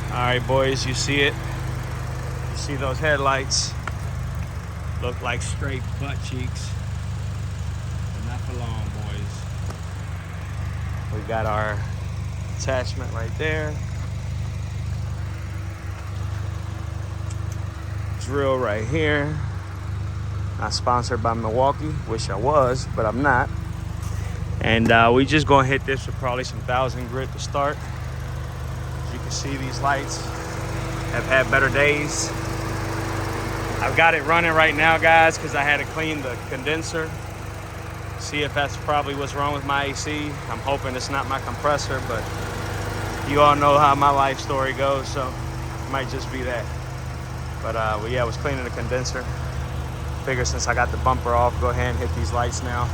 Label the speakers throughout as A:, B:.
A: All right, boys, you see it? You see those headlights? Look like straight butt cheeks. But not for long, boys. We got our attachment right there. Drill right here. Not sponsored by Milwaukee. Wish I was, but I'm not. And we just gonna hit this with probably some 1,000 grit to start. As you can see, these lights have had better days. I've got it running right now, guys, because I had to clean the condenser. See if that's probably what's wrong with my AC. I'm hoping it's not my compressor, but you all know how my life story goes, so it might just be that. But yeah, I was cleaning the condenser. Figure since I got the bumper off, go ahead and hit these lights now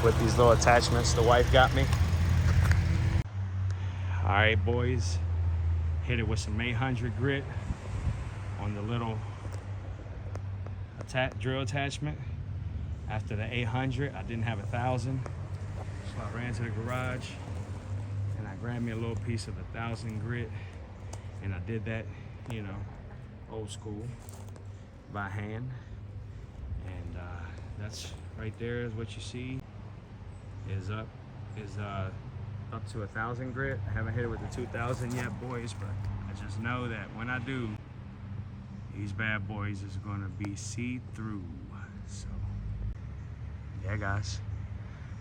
A: with these little attachments the wife got me. All right, boys, hit it with some 800 grit on the little drill attachment. After the 800, I didn't have 1,000, so I ran to the garage and I grabbed me a little piece of 1,000 grit, and I did that, you know, old school, by hand. And that's right there is what you see is up to 1,000 grit. I haven't hit it with the 2,000 yet, boys, but I just know that when I do, these bad boys is gonna be see-through. So yeah, guys,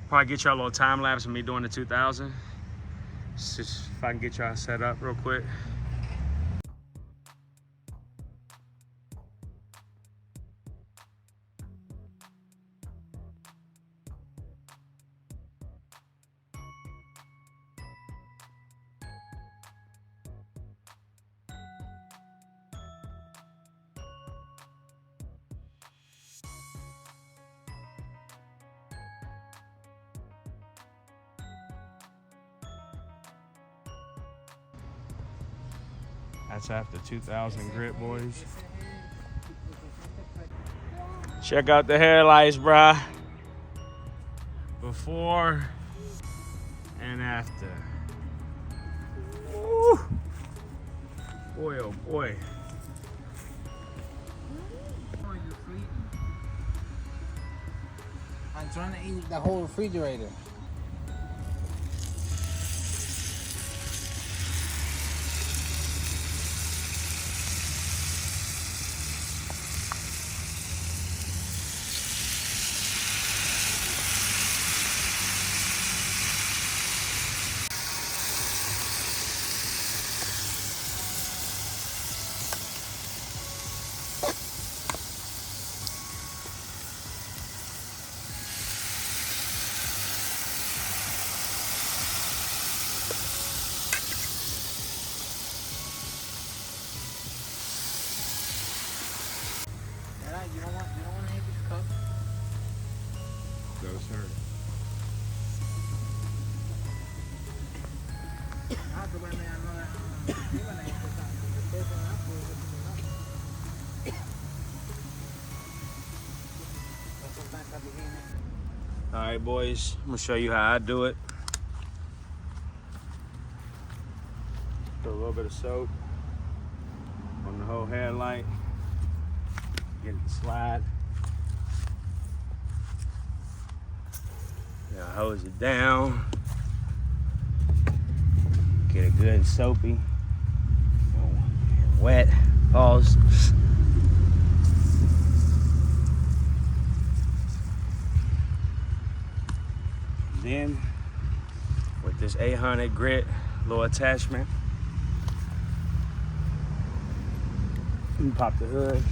A: probably get y'all a little time lapse of me doing the 2,000. Just if I can get y'all set up real quick. That's after 2,000 grit, boys. Check out the headlights, bruh. Before and after. Woo. Boy, oh boy.
B: I'm trying to eat the whole refrigerator. You don't want to hit this cup?
A: Go, sir. All right, boys, I'm gonna show you how I do it. Put a little bit of soap on the whole headlight. Get it to slide. Now hose it down. Get it good and soapy. And wet. Pause. And then with this 800 grit little attachment, you pop the hood.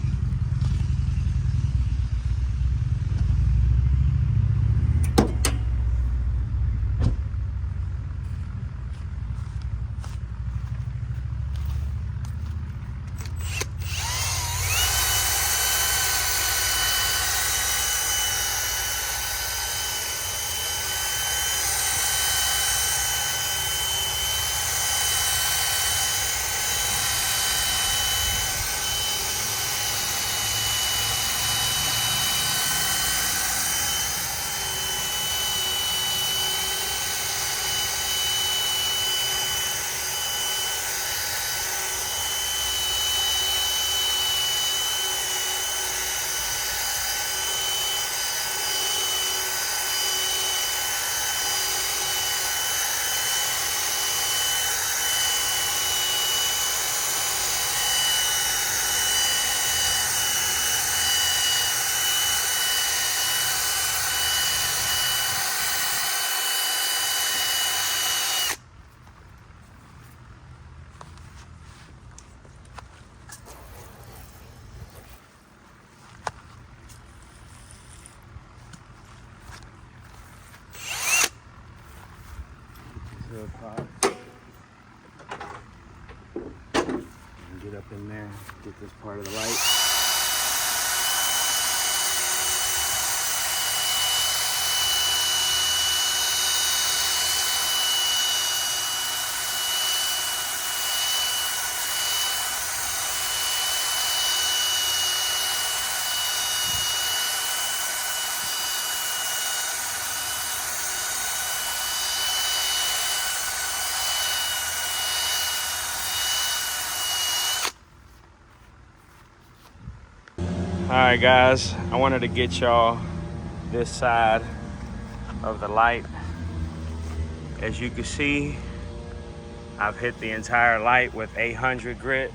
A: wood pot. And get up in there, get this part of the light. All right, guys, I wanted to get y'all this side of the light. As you can see, I've hit the entire light with 800 grit.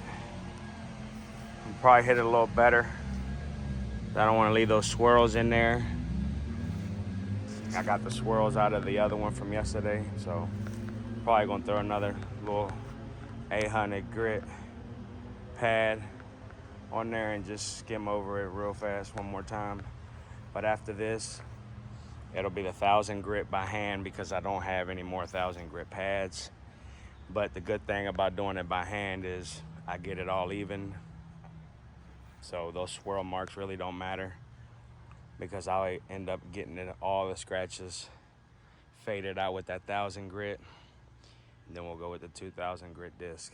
A: I'll probably hit it a little better. I don't want to leave those swirls in there. I got the swirls out of the other one from yesterday, so probably gonna throw another little 800 grit pad on there and just skim over it real fast one more time. But after this, it'll be the 1000 grit by hand because I don't have any more 1000 grit pads. But the good thing about doing it by hand is I get it all even. So those swirl marks really don't matter because I'll end up getting it, all the scratches faded out with that 1000 grit. And then we'll go with the 2000 grit disc.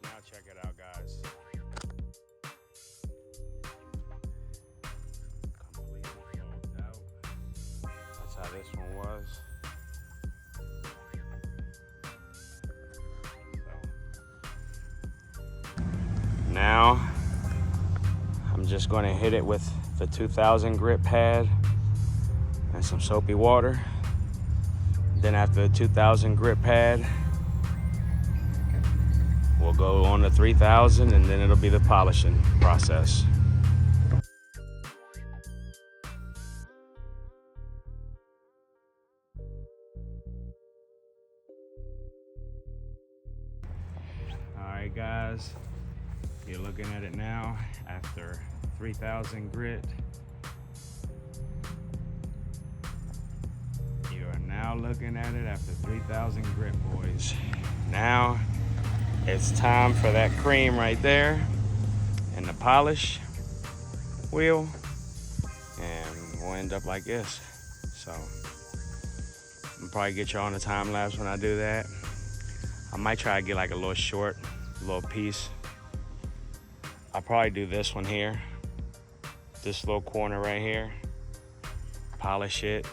A: Now check it out, guys. Completely closed out. That's how this one was. Now, I'm just going to hit it with the 2000 grit pad and some soapy water. Then after the 2000 grit pad, we'll go on to 3000 and then it'll be the polishing process. All right, guys. You're looking at it now after 3000 grit. You are now looking at it after 3000 grit, boys. Now it's time for that cream right there and the polish wheel, and we'll end up like this. So I'll probably get you on the time lapse when I do that. I might try to get like a little short, little piece. I'll probably do this one here, this little corner right here, polish it,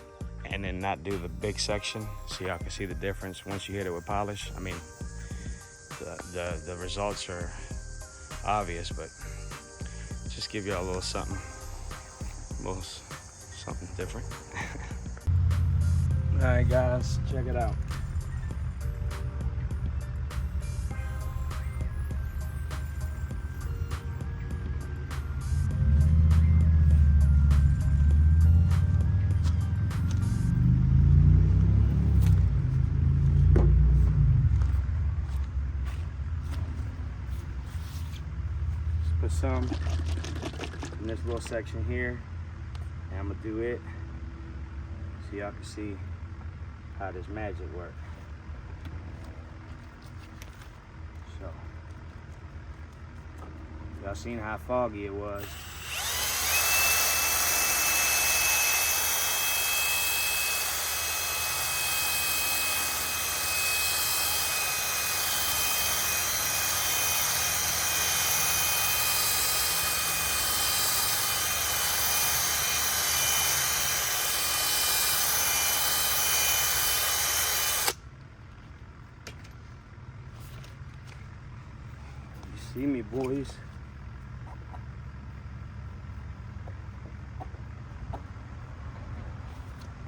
A: and then not do the big section so y'all can see the difference once you hit it with polish. I mean, the results are obvious, but just give y'all a little something different. All right, guys, check it out. Put some in this little section here, and I'm gonna do it so y'all can see how this magic works. So, y'all seen how foggy it was. See me, boys.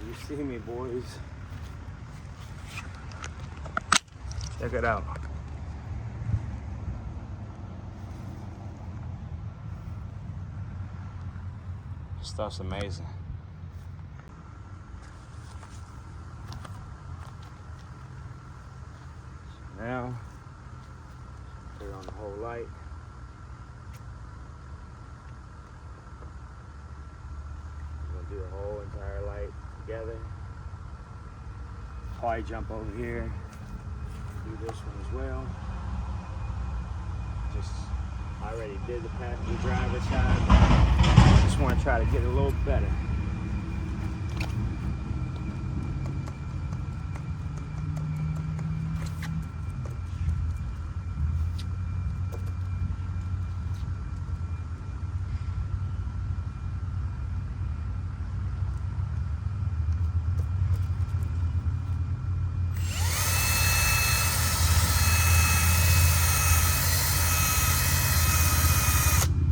A: You see me, boys. Check it out. Stuff's amazing. Now, put it on the whole light. I'm gonna do the whole entire light together. Probably jump over here, do this one as well. I already did the passenger driver side. Just want to try to get it a little better.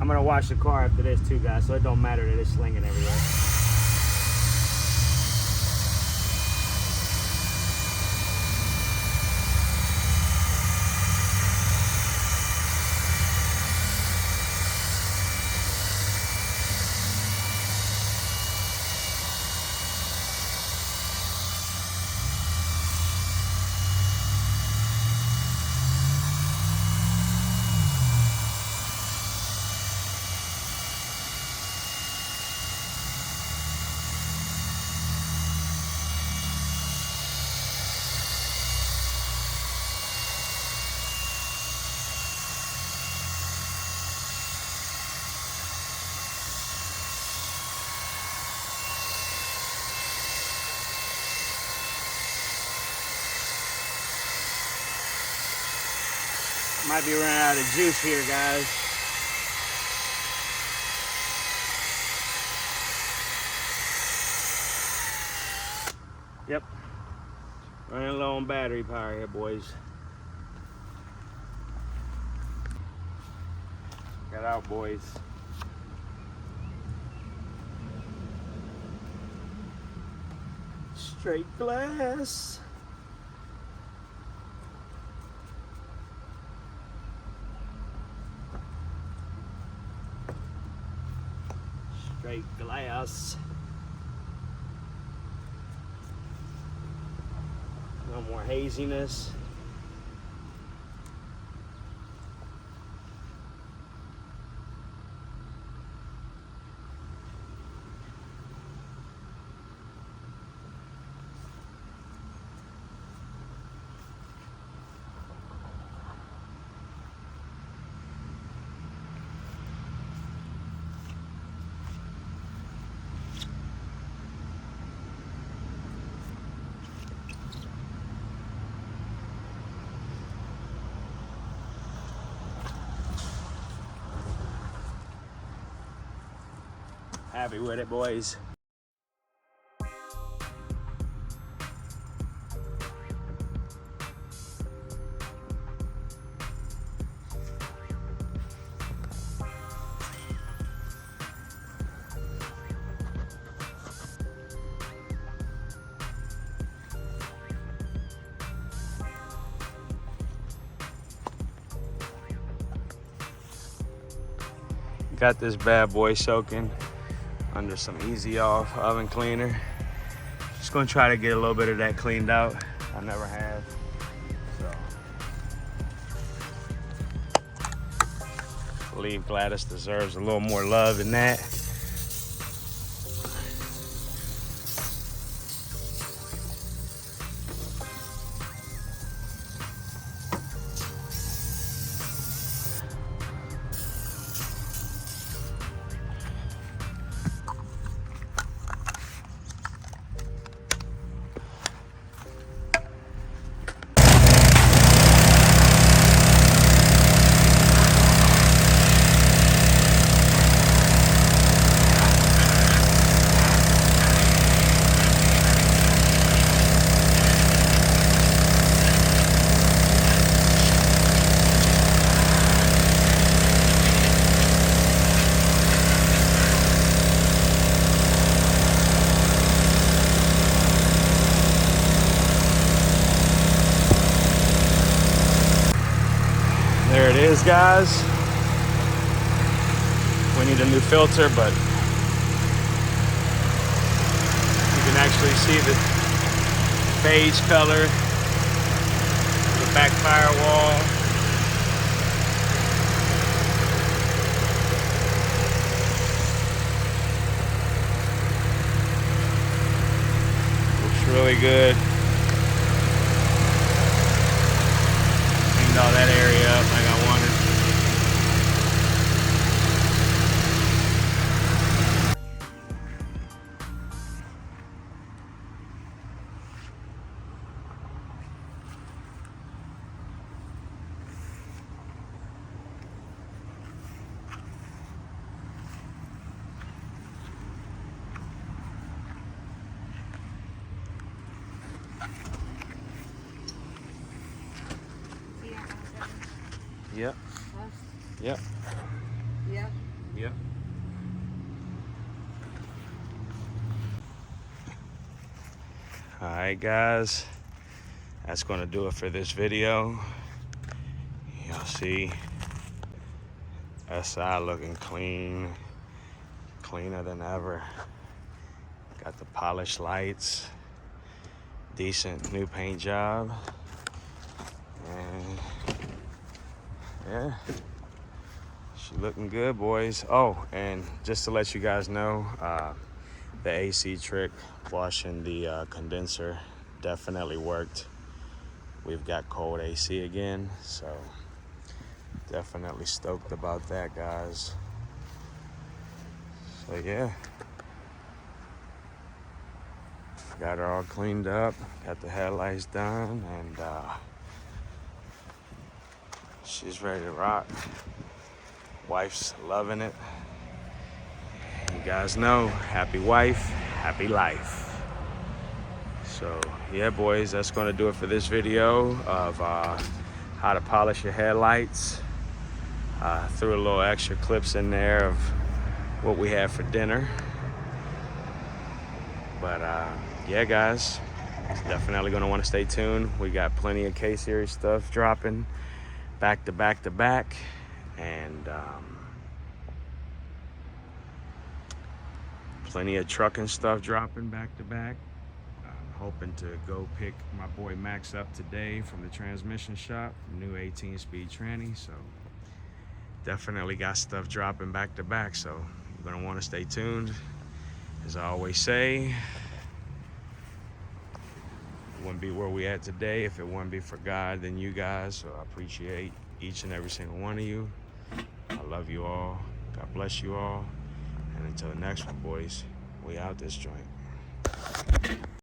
A: I'm gonna wash the car after this too, guys, so it don't matter that it's slinging everywhere. Might be running out of juice here, guys. Yep. Running low on battery power here, boys. Get out, boys. Straight glass. Straight glass. No more haziness. Happy with it, boys. Got this bad boy soaking under some easy off oven cleaner. Just gonna try to get a little bit of that cleaned out. I never have. So I believe Gladys deserves a little more love than that. There it is, guys. We need a new filter, but you can actually see the beige color, the back firewall. Looks really good. Cleaned all that area up like I wanted. Yep. Yep.
B: Yeah.
A: Yep. All right, guys. That's gonna do it for this video. You'll see SI looking clean, cleaner than ever. Got the polished lights, decent new paint job, and yeah, she looking good, boys. Oh, and just to let you guys know, the AC trick, washing the condenser, definitely worked. We've got cold AC again, so definitely stoked about that, guys. So yeah, got her all cleaned up, got the headlights done, and she's ready to rock. Wife's loving it. You guys know, happy wife, happy life. So yeah, boys, that's gonna do it for this video of how to polish your headlights. Threw a little extra clips in there of what we had for dinner. But yeah, guys, definitely gonna wanna stay tuned. We got plenty of K-Series stuff dropping back to back to back. And plenty of trucking stuff dropping back to back. I'm hoping to go pick my boy Max up today from the transmission shop, new 18-speed tranny. So definitely got stuff dropping back to back. So you're gonna want to stay tuned. As I always say, wouldn't be where we at today if it wouldn't be for God, then you guys. So I appreciate each and every single one of you. I love you all. God bless you all. And until the next one, boys, we out this joint.